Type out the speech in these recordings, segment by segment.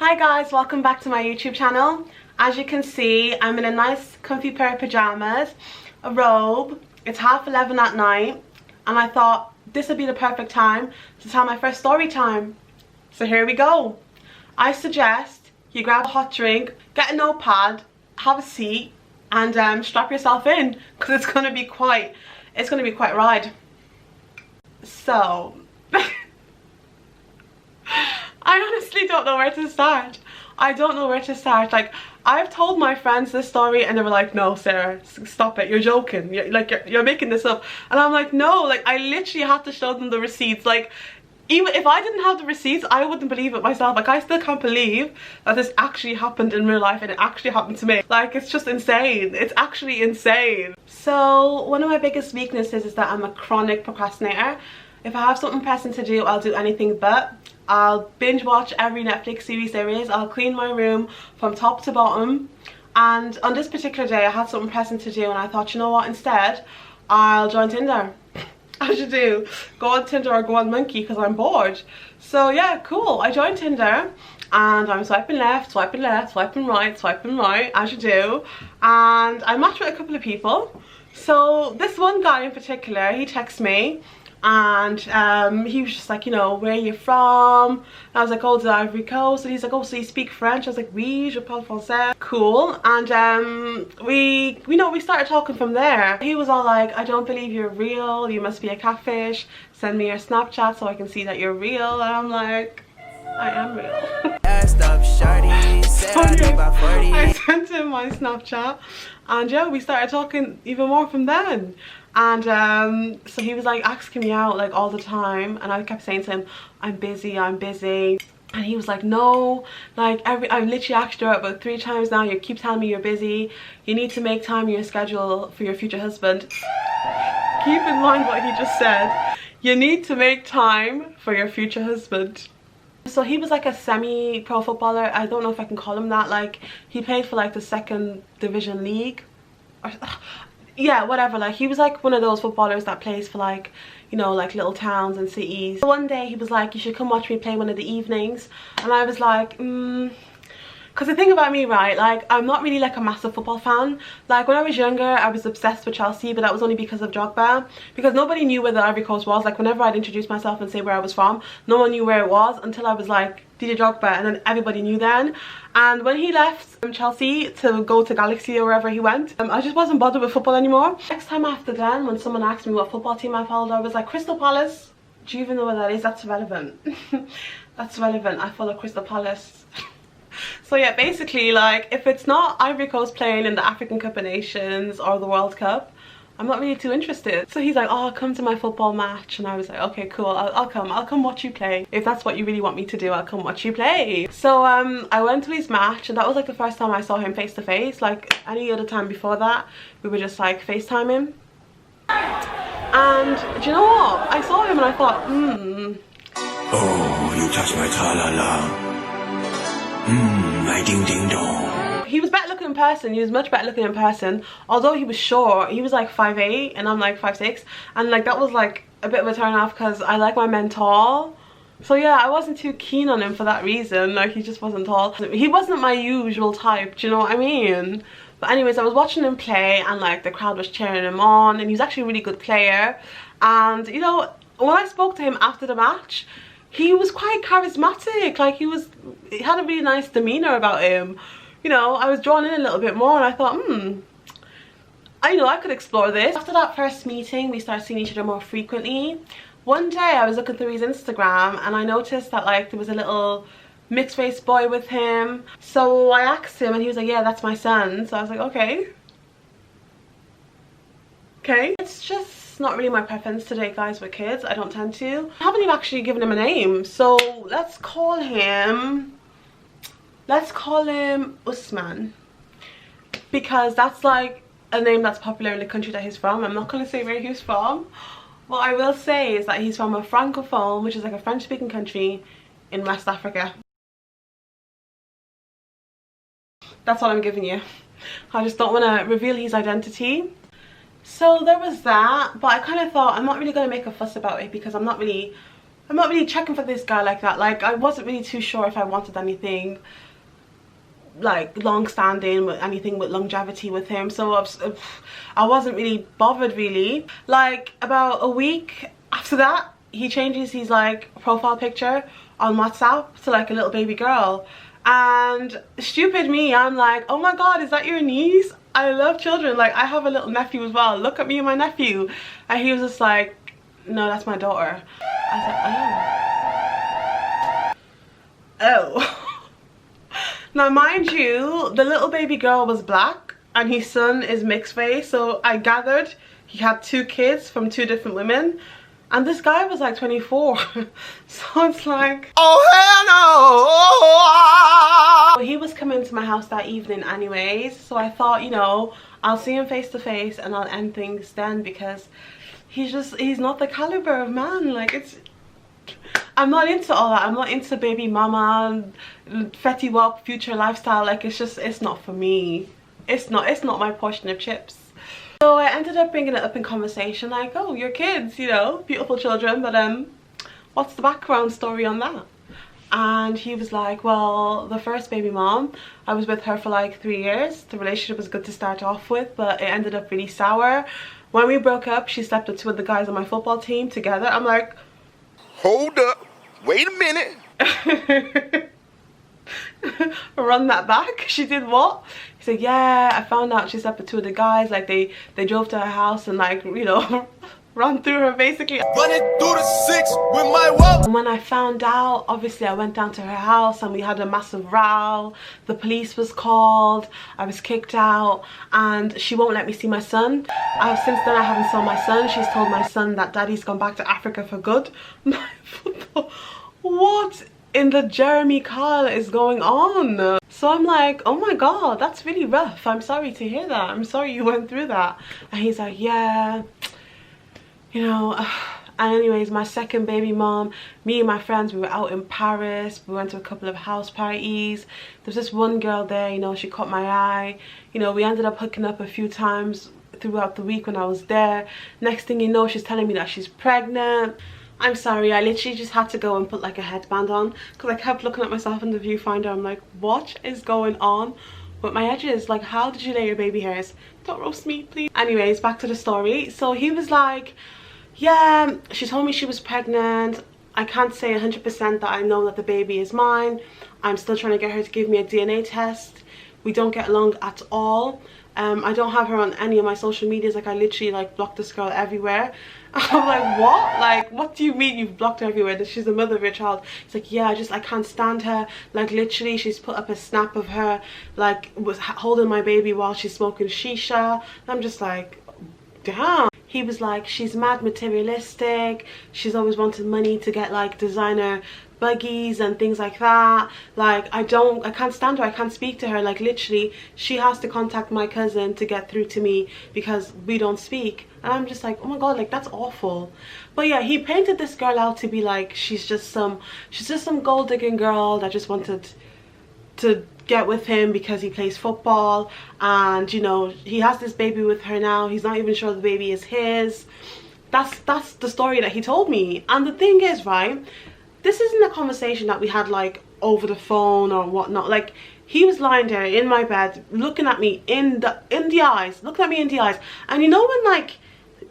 Hi guys, welcome back to my YouTube channel. As you can see, I'm in a nice comfy pair of pajamas, a robe. It's 11:30 at night and I thought this would be the perfect time to tell my first story time. So here we go. I suggest you grab a hot drink, get a notepad, have a seat and strap yourself in because it's gonna be quite a ride. So I honestly don't know where to start. I don't know where to start. Like, I've told my friends this story and they were like, no Sarah, stop it, you're joking, you're making this up. And I'm like, no, like I literally had to show them the receipts. Like, even if I didn't have the receipts, I wouldn't believe it myself. Like, I still can't believe that this actually happened in real life and it actually happened to me. Like, it's just insane. It's actually insane. So one of my biggest weaknesses is that I'm a chronic procrastinator. If I have something pressing to do, I'll do anything but. I'll binge watch every Netflix series there is. I'll clean my room from top to bottom. And on this particular day, I had something pressing to do and I thought, you know what, instead, I'll join Tinder. I should do. Go on Tinder or go on Monkey because I'm bored. So yeah, cool. I joined Tinder and I'm swiping left, swiping right, as you do. And I matched with a couple of people. So this one guy in particular, he texted me. And he was just like, you know, where are you from? And I was like, oh, the Ivory Coast. And he's like, oh, so you speak French? I was like, oui, je parle français. Cool. And we started talking from there. He was all like, I don't believe you're real, you must be a catfish, send me your Snapchat so I can see that you're real. And I'm like, I am real. So yeah, I sent him my Snapchat and yeah, we started talking even more from then. And so he was like asking me out like all the time and I kept saying to him, I'm busy. And he was like, no, like I've literally asked you out about 3 times now, you keep telling me you're busy, you need to make time in your schedule for your future husband. Keep in mind what he just said, you need to make time for your future husband. So he was like a semi-pro footballer, I don't know if I can call him that. Like, he played for like the 2nd division league or yeah, whatever. Like, he was like one of those footballers that plays for like, you know, like little towns and cities. So one day he was like, you should come watch me play one of the evenings. And I was like, because the thing about me, right, like I'm not really like a massive football fan. Like when I was younger, I was obsessed with Chelsea, but that was only because of Drogba. Because nobody knew where the Ivory Coast was. Like whenever I'd introduce myself and say where I was from, no one knew where it was until I was like, DJ Drogba, and then everybody knew then. And when he left Chelsea to go to Galaxy or wherever he went, I just wasn't bothered with football anymore. Next time after then, when someone asked me what football team I followed, I was like, Crystal Palace. Do you even know what that is? That's relevant. That's relevant. I follow Crystal Palace. So yeah, basically, like, if it's not Ivory Coast playing in the African Cup of Nations or the World Cup, I'm not really too interested. So he's like, oh, come to my football match. And I was like, okay, cool, I'll come watch you play. If that's what you really want me to do, I'll come watch you play. So I went to his match and that was like the first time I saw him face to face. Like any other time before that, we were just like FaceTiming. And do you know what? I saw him and I thought, oh, you touch my tra-la-la. My ding-ding-dong. He was better looking in person. He was much better looking in person. Although he was short, he was like 5'8" and I'm like 5'6", and like that was like a bit of a turn off because I like my men tall. So yeah, I wasn't too keen on him for that reason. Like, he just wasn't tall. He wasn't my usual type, do you know what I mean? But anyways, I was watching him play and like the crowd was cheering him on and he was actually a really good player. And you know, when I spoke to him after the match, he was quite charismatic. Like, he had a really nice demeanor about him. You know, I was drawn in a little bit more and I thought, I know I could explore this. After that first meeting, we started seeing each other more frequently. One day I was looking through his Instagram and I noticed that like there was a little mixed race boy with him. So I asked him and he was like, yeah, that's my son. So I was like, okay. It's just not really my preference to date guys with kids. I don't tend to. I haven't even actually given him a name. So let's call him Usman, because that's like a name that's popular in the country that he's from. I'm not going to say where he's from. What I will say is that he's from a francophone, which is like a French speaking country in West Africa. That's all I'm giving you. I just don't want to reveal his identity. So there was that, but I kind of thought I'm not really going to make a fuss about it because I'm not really I'm not really checking for this guy like that. Like, I wasn't really too sure if I wanted anything like long-standing, with anything with longevity with him, so I wasn't really bothered really. Like, about a week after that, he changes his like profile picture on WhatsApp to like a little baby girl, and stupid me, I'm like, oh my god, is that your niece? I love children, like I have a little nephew as well, look at me and my nephew. And he was just like, no, that's my daughter. I was like, oh. Now mind you, the little baby girl was black and his son is mixed race, so I gathered he had 2 kids from 2 different women, and this guy was like 24. So it's like, oh hell no. He was coming to my house that evening anyways, so I thought, you know, I'll see him face to face and I'll end things then, because he's not the caliber of man. Like, I'm not into all that. I'm not into baby mama, fetty wap, future lifestyle. Like, it's not for me. It's not my portion of chips. So I ended up bringing it up in conversation, like, oh, your kids, you know, beautiful children, but what's the background story on that? And he was like, well, the first baby mom, I was with her for like 3 years. The relationship was good to start off with, but it ended up really sour. When we broke up, she slept with 2 of the guys on my football team together. I'm like, hold up, wait a minute. Run that back. She did what? He said, yeah, I found out she slept with 2 of the guys. Like, they drove to her house and, like, you know, run through her basically. Running through the 6 with my walk. And when I found out, obviously I went down to her house and we had a massive row. The police was called, I was kicked out, and she won't let me see my son. Since then I haven't saw my son. She's told my son that daddy's gone back to Africa for good. What in the Jeremy Kyle is going on? So I'm like, oh my god, that's really rough. I'm sorry to hear that. I'm sorry you went through that. And he's like, yeah, you know. And anyways, my second baby mom, me and my friends, we were out in Paris. We went to a couple of house parties. There's this one girl there, you know, she caught my eye. You know, we ended up hooking up a few times throughout the week when I was there. Next thing you know, she's telling me that she's pregnant. I'm sorry, I literally just had to go and put like a headband on, because I kept looking at myself in the viewfinder. I'm like, what is going on with my edges? Like, how did you lay your baby hairs? Don't roast me, please. Anyways, back to the story. So he was like, yeah, she told me she was pregnant. I can't say 100% that I know that the baby is mine. I'm still trying to get her to give me a DNA test. We don't get along at all. I don't have her on any of my social medias. Like, I literally like blocked this girl everywhere. I'm like, what? Like, what do you mean you've blocked her everywhere? That she's the mother of your child? It's like, yeah, I can't stand her. Like, literally, she's put up a snap of her, like, was holding my baby while she's smoking shisha. I'm just like, damn. He was like, she's mad materialistic. She's always wanted money to get like designer buggies and things like that. Like, I can't stand her. I can't speak to her. Like, literally, she has to contact my cousin to get through to me because we don't speak. And I'm just like, oh my god, like, that's awful. But yeah, he painted this girl out to be like, she's just some gold digging girl that just wanted to get with him because he plays football, and you know, he has this baby with her now. He's not even sure the baby is his. That's the story that he told me. And the thing is, right, this isn't a conversation that we had like over the phone or whatnot. Like, he was lying there in my bed looking at me in the eyes, and you know when like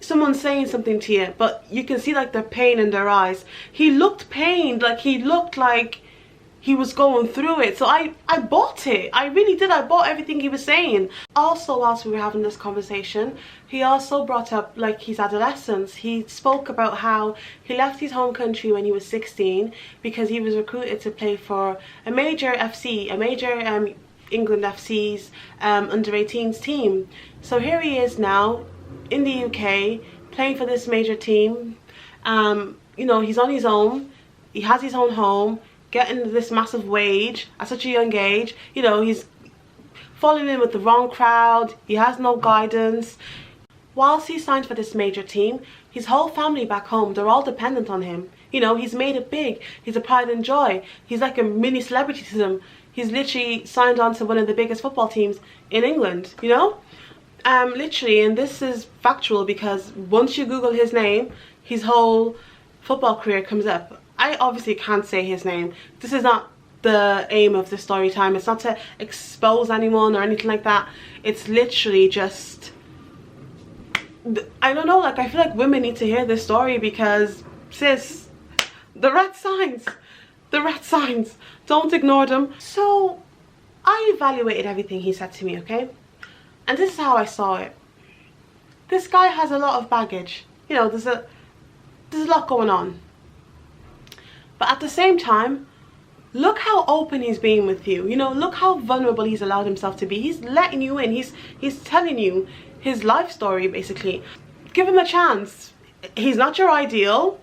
someone's saying something to you but you can see like the pain in their eyes? He looked pained. Like, he looked like he was going through it. So I bought it. I really did. I bought everything he was saying. Also, whilst we were having this conversation, he also brought up like his adolescence. He spoke about how he left his home country when he was 16 because he was recruited to play for a major FC, a major England FC's under 18s team. So here he is now in the UK playing for this major team. You know, he's on his own. He has his own home, getting this massive wage at such a young age. You know, he's falling in with the wrong crowd. He has no guidance. Whilst he signed for this major team, his whole family back home, they're all dependent on him. You know, he's made it big. He's a pride and joy. He's like a mini celebrity to them. He's literally signed on to one of the biggest football teams in England, you know? Literally, and this is factual because once you Google his name, his whole football career comes up. I obviously can't say his name. This is not the aim of the story time. It's not to expose anyone or anything like that. It's literally just, I don't know, like I feel like women need to hear this story because sis, the red signs, don't ignore them. So I evaluated everything he said to me, okay? And this is how I saw it. This guy has a lot of baggage. You know, there's a lot going on. But at the same time, look how open he's being with you. You know, look how vulnerable he's allowed himself to be. He's letting you in. He's telling you his life story, basically. Give him a chance. He's not your ideal.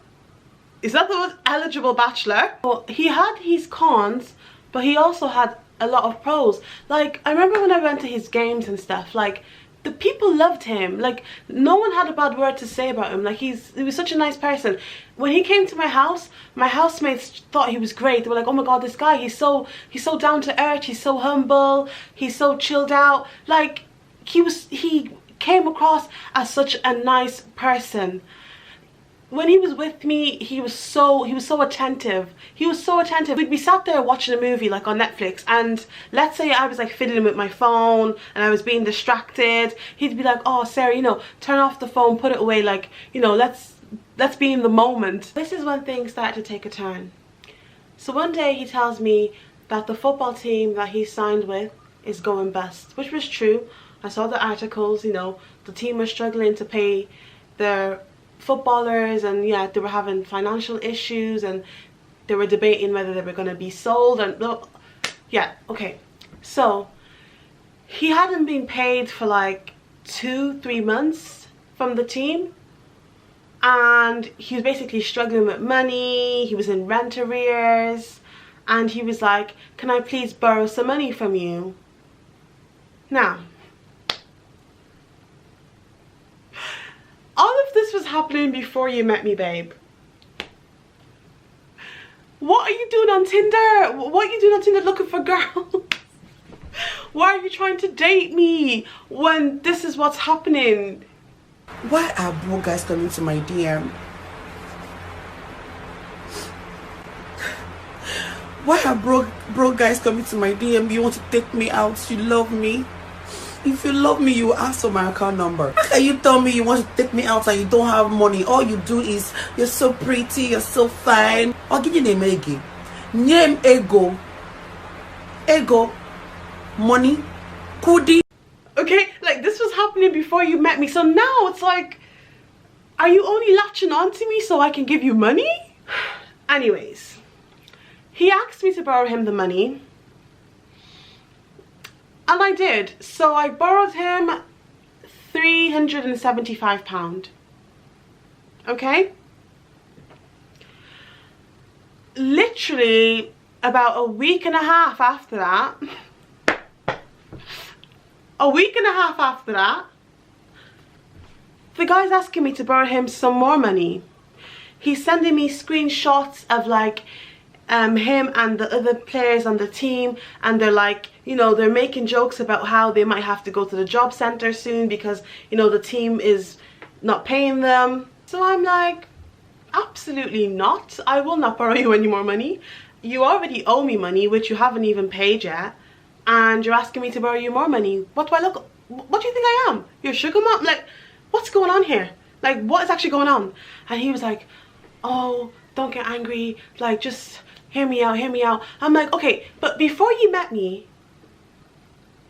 He's not the most eligible bachelor. Well, he had his cons, but he also had a lot of pros. Like, I remember when I went to his games and stuff, like, the people loved him. Like, no one had a bad word to say about him. Like, he was such a nice person. When he came to my house, my housemates thought he was great. They were like, oh my god, this guy, he's so down to earth, he's so humble, he's so chilled out. Like, he came across as such a nice person. When he was with me, he was so attentive. He was so attentive. We'd be sat there watching a movie like on Netflix, and let's say I was like fiddling with my phone and I was being distracted. He'd be like, oh Sarah, you know, turn off the phone, put it away, like, you know, let's be in the moment. This is when things started to take a turn. So one day he tells me that the football team that he signed with is going bust, which was true. I saw the articles, you know, the team was struggling to pay their footballers, and yeah, they were having financial issues, and they were debating whether they were going to be sold, and yeah, okay. So he hadn't been paid for like 2-3 months from the team, and he was basically struggling with money. He was in rent arrears, and he was like, can I please borrow some money from you? Now, all of this was happening before you met me, babe. What are you doing on Tinder? What are you doing on Tinder looking for girls? Why are you trying to date me when this is what's happening? Why are broke guys coming to my DM? Why are broke guys coming to my DM? You want to take me out? You love me? If you love me, you will ask for my account number. How can you tell me you want to take me out and you don't have money? All you do is, you're so pretty, you're so fine. I'll give you name again. Name ego. Ego. Money. Kudi. Okay, like this was happening before you met me. So now it's like, are you only latching on to me so I can give you money? Anyways, he asked me to borrow him the money. And I did. So I borrowed him £375. Okay? Literally about a week and a half after that, the guy's asking me to borrow him some more money. He's sending me screenshots of like him and the other players on the team, and they're like, you know, they're making jokes about how they might have to go to the job center soon because, you know, the team is not paying them. So I'm like, absolutely not. I will not borrow you any more money. You already owe me money, which you haven't even paid yet, and you're asking me to borrow you more money. What do I look, what do you think I am? Your sugar mom? Like, what's going on here? Like, what is actually going on? And he was like, oh, don't get angry, like, just hear me out, hear me out. I'm like, okay, but before you met me,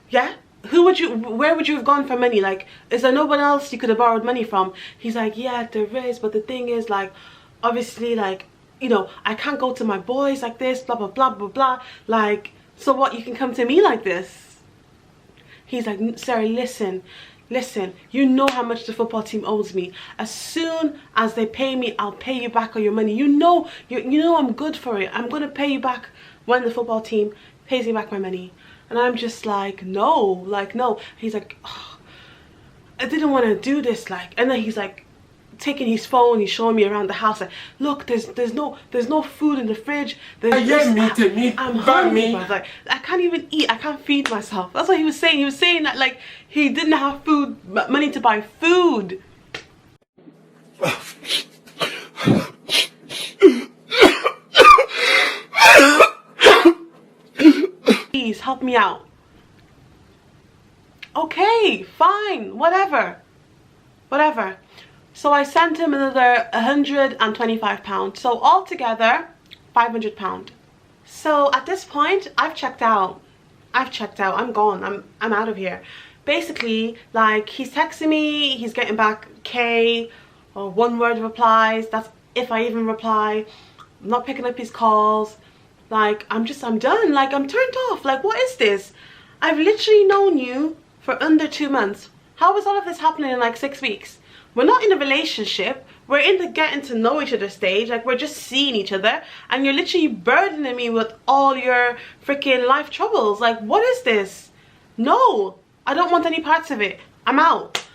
yeah, where would you have gone for money? Like, is there no one else you could have borrowed money from? He's like, yeah, there is, but the thing is, like, obviously, like, you know, I can't go to my boys like this, blah, blah, blah, blah, blah. Like, so what, you can come to me like this? He's like, Sarah, listen, you know how much the football team owes me. As soon as they pay me, I'll pay you back all your money. You know I'm good for it. I'm gonna pay you back when the football team pays me back my money. And I'm just like, no. He's like, oh, I didn't want to do this, like. And then he's like taking his phone, he's showing me around the house, like, look, there's no food in the fridge. I'm hungry. I was like, I can't even eat, I can't feed myself. That's what he was saying. He was saying that, like, he didn't have money to buy food. help me out. Okay, fine, whatever. So I sent him another £125. So altogether, £500. So at this point, I've checked out. I'm gone. I'm out of here. Basically, like, he's texting me, he's getting back K or one-word replies. That's if I even reply. I'm not picking up his calls. Like, I'm done. Like, I'm turned off. Like, what is this? I've literally known you for under 2 months. How is all of this happening in like 6 weeks? We're not in a relationship. We're in the getting to know each other stage. Like, we're just seeing each other, and you're literally burdening me with all your freaking life troubles. Like, what is this? No, I don't want any parts of it. I'm out.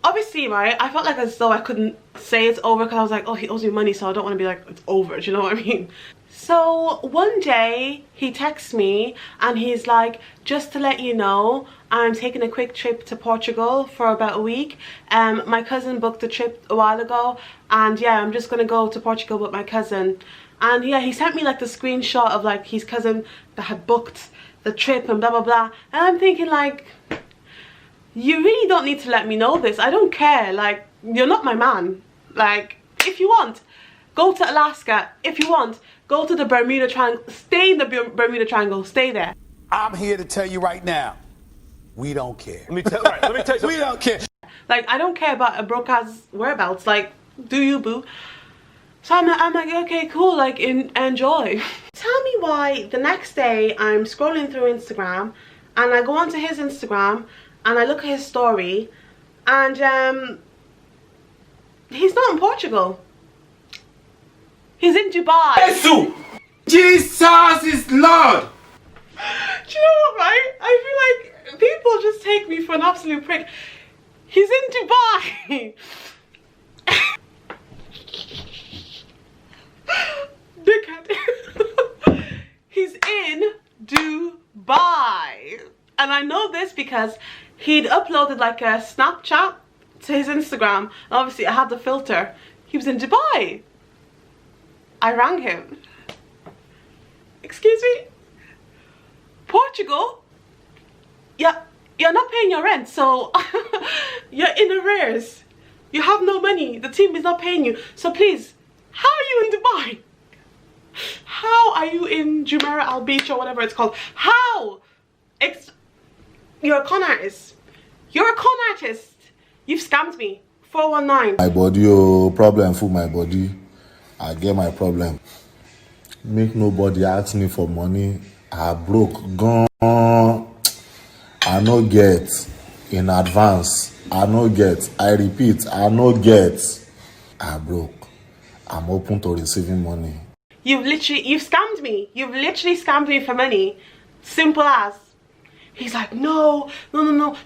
Obviously, right, I felt like as though I couldn't say it's over because I was like, oh, he owes me money, so I don't want to be like, it's over. Do you know what I mean? So one day he texts me and he's like, just to let you know, I'm taking a quick trip to Portugal for about a week. My cousin booked the trip a while ago, and yeah, I'm just gonna go to Portugal with my cousin. And yeah, he sent me like the screenshot of like his cousin that had booked the trip and blah blah blah. And I'm thinking, like, you really don't need to let me know this. I don't care. Like, you're not my man. Like, if you want, go to Alaska. If you want, go to the Bermuda Triangle. Stay in the Bermuda Triangle. Stay there. I'm here to tell you right now, we don't care. Let me tell you something. We don't care. Like, I don't care about a broke ass whereabouts. Like, do you, boo? So I'm like, okay, cool. Like, enjoy. Tell me why the next day I'm scrolling through Instagram and I go onto his Instagram and I look at his story and he's not in Portugal. He's in Dubai. Jesus is Lord. Do you know what, right? I feel like people just take me for an absolute prick. He's in Dubai. Dickhead. He's in Dubai. And I know this because he'd uploaded like a Snapchat to his Instagram. And obviously I had the filter. He was in Dubai. I rang him. Excuse me? Portugal? Yeah, you're not paying your rent, so you're in arrears. You have no money. The team is not paying you. So please, how are you in Dubai? How are you in Jumeirah Al Beach or whatever it's called? How? You're a con artist. You're a con artist. You've scammed me. 419. My body, oh, problem for my body. I get my problem. Make nobody ask me for money. I broke, gone. I no get in advance. I no get. I repeat, I no get. I broke. I'm open to receiving money. You've scammed me. You've literally scammed me for money. Simple as. He's like, no.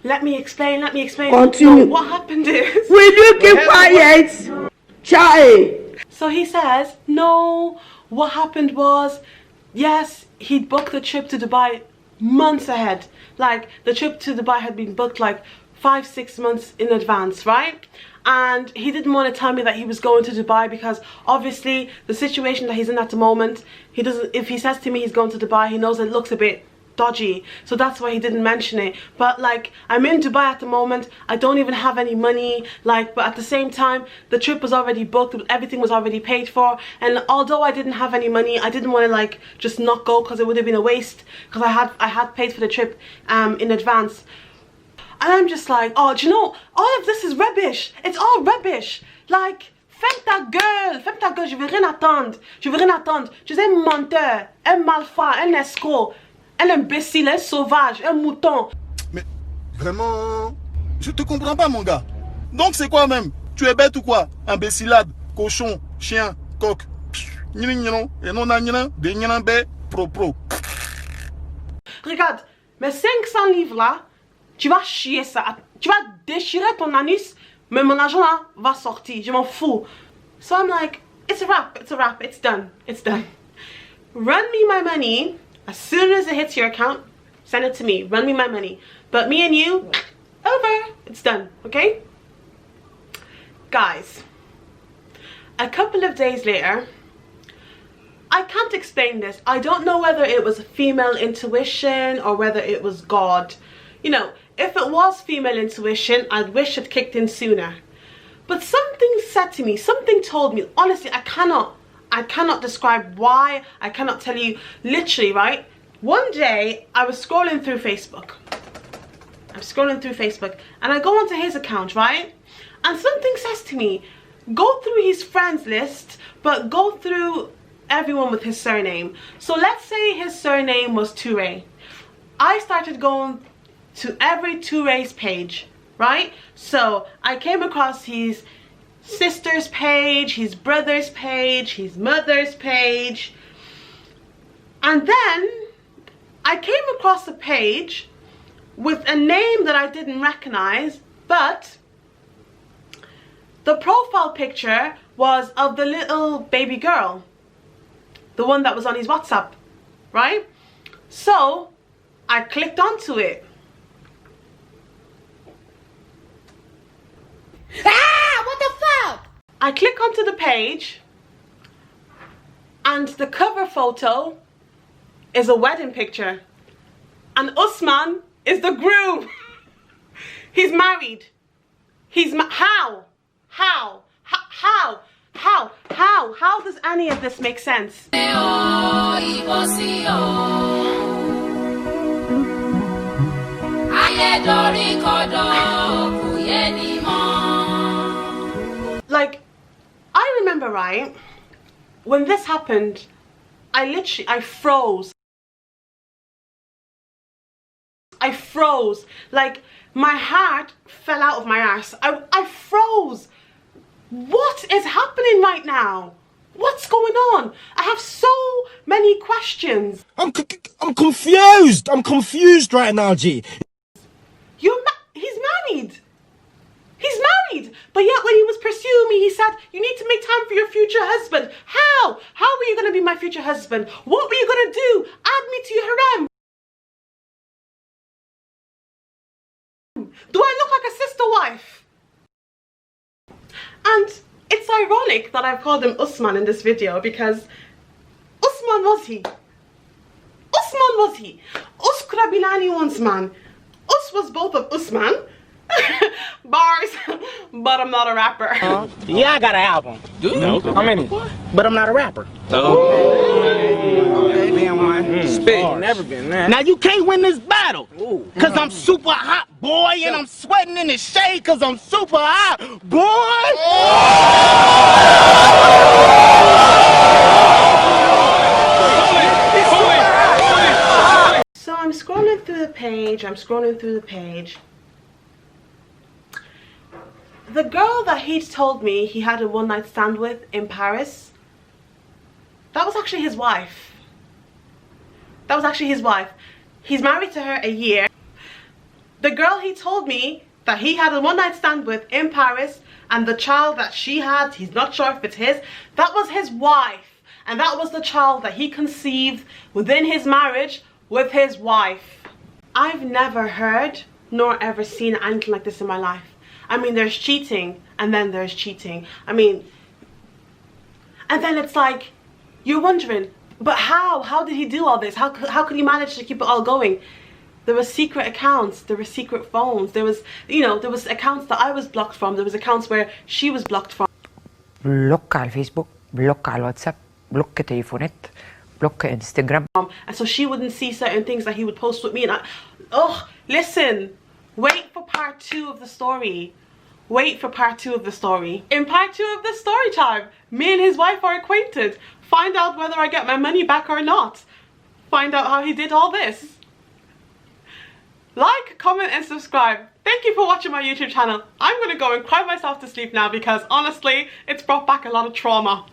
Let me explain. Continue. No, what happened is... Will you keep quiet? Chai. So he says, no, what happened was, yes, he'd booked the trip to Dubai months ahead. Like, the trip to Dubai had been booked like 5-6 months in advance, right? And he didn't want to tell me that he was going to Dubai because obviously the situation that he's in at the moment, he doesn't, if he says to me he's going to Dubai, he knows it looks a bit dodgy, so that's why he didn't mention it. But like, I'm in Dubai at the moment, I don't even have any money, like, but at the same time the trip was already booked, everything was already paid for, and although I didn't have any money, I didn't want to like just not go because it would have been a waste, because I had paid for the trip in advance. And I'm just like, oh, do you know, all of this is rubbish. It's all rubbish. Like, ferme ta gueule, je veux rien attendre. Tu es un menteur, un malfrat, un escroc, un imbécile, un sauvage, un mouton. Mais vraiment, je te comprends pas, mon gars. Donc c'est quoi même? Tu es bête ou quoi? Imbécilade, cochon, chien, coq. Et non, pro. Regarde, mes 500 livres là, tu vas chier ça. Tu vas déchirer ton anus, mais mon argent là va sortir. Je m'en fous. So I'm like, it's a wrap, it's done. Run me my money. As soon as it hits your account, send it to me. Run me my money. But me and you, over. It's done, okay? Guys, a couple of days later, I can't explain this. I don't know whether it was female intuition or whether it was God. You know, if it was female intuition, I'd wish it kicked in sooner. But something said to me, something told me, honestly, I cannot describe why, I cannot tell you, literally, right? One day, I was scrolling through Facebook. I'm scrolling through Facebook, and I go onto his account, right? And something says to me, go through his friends list, but go through everyone with his surname. So let's say his surname was Toure. I started going to every Toure's page, right? So I came across his sister's page, his brother's page, his mother's page. And then I came across a page with a name that I didn't recognize, but the profile picture was of the little baby girl, the one that was on his WhatsApp, right? So I clicked onto it. Ah, what the fuck? I click onto the page, and the cover photo is a wedding picture, and Usman is the groom. He's married. How does any of this make sense? Like, I remember, right, when this happened, I froze. I froze. Like, my heart fell out of my arse. I froze. What is happening right now? What's going on? I have so many questions. I'm confused. I'm confused right now, G. He's married. He's married. But yet when he was pursuing me, he said, you need to make time for your future husband. How? How were you going to be my future husband? What were you going to do? Add me to your harem. Do I look like a sister wife? And it's ironic that I've called him Usman in this video, because Usman was he. Usman was he. Us could have been anyone's man. Us was both of Usman. Bars, but I'm not a rapper. Yeah, I got an album. Do you? No. How many? But I'm not a rapper. Spit. Never been that. Now you can't win this battle. Cause I'm super hot, boy, and I'm sweating in the shade cause I'm super hot, boy. So I'm scrolling through the page. The girl that he'd told me he had a one-night stand with in Paris, that was actually his wife. That was actually his wife. He's married to her a year. The girl he told me that he had a one-night stand with in Paris, and the child that she had, he's not sure if it's his, that was his wife. And that was the child that he conceived within his marriage with his wife. I've never heard nor ever seen anything like this in my life. I mean, there's cheating, and then there's cheating. I mean, and then it's like, you're wondering, but how? How did he do all this? How could he manage to keep it all going? There were secret accounts, there were secret phones, there was, you know, there was accounts that I was blocked from, there was accounts where she was blocked from. بلوك على الفيسبوك، بلوك على الواتساب، بلوك تليفونات، بلوك انستغرام. And so she wouldn't see certain things that he would post with me, and listen, wait for part 2 of the story. Wait for part 2 of the story. In part 2 of the story time, me and his wife are acquainted. Find out whether I get my money back or not. Find out how he did all this. Like, comment and subscribe. Thank you for watching my YouTube channel. I'm gonna go and cry myself to sleep now because honestly, it's brought back a lot of trauma.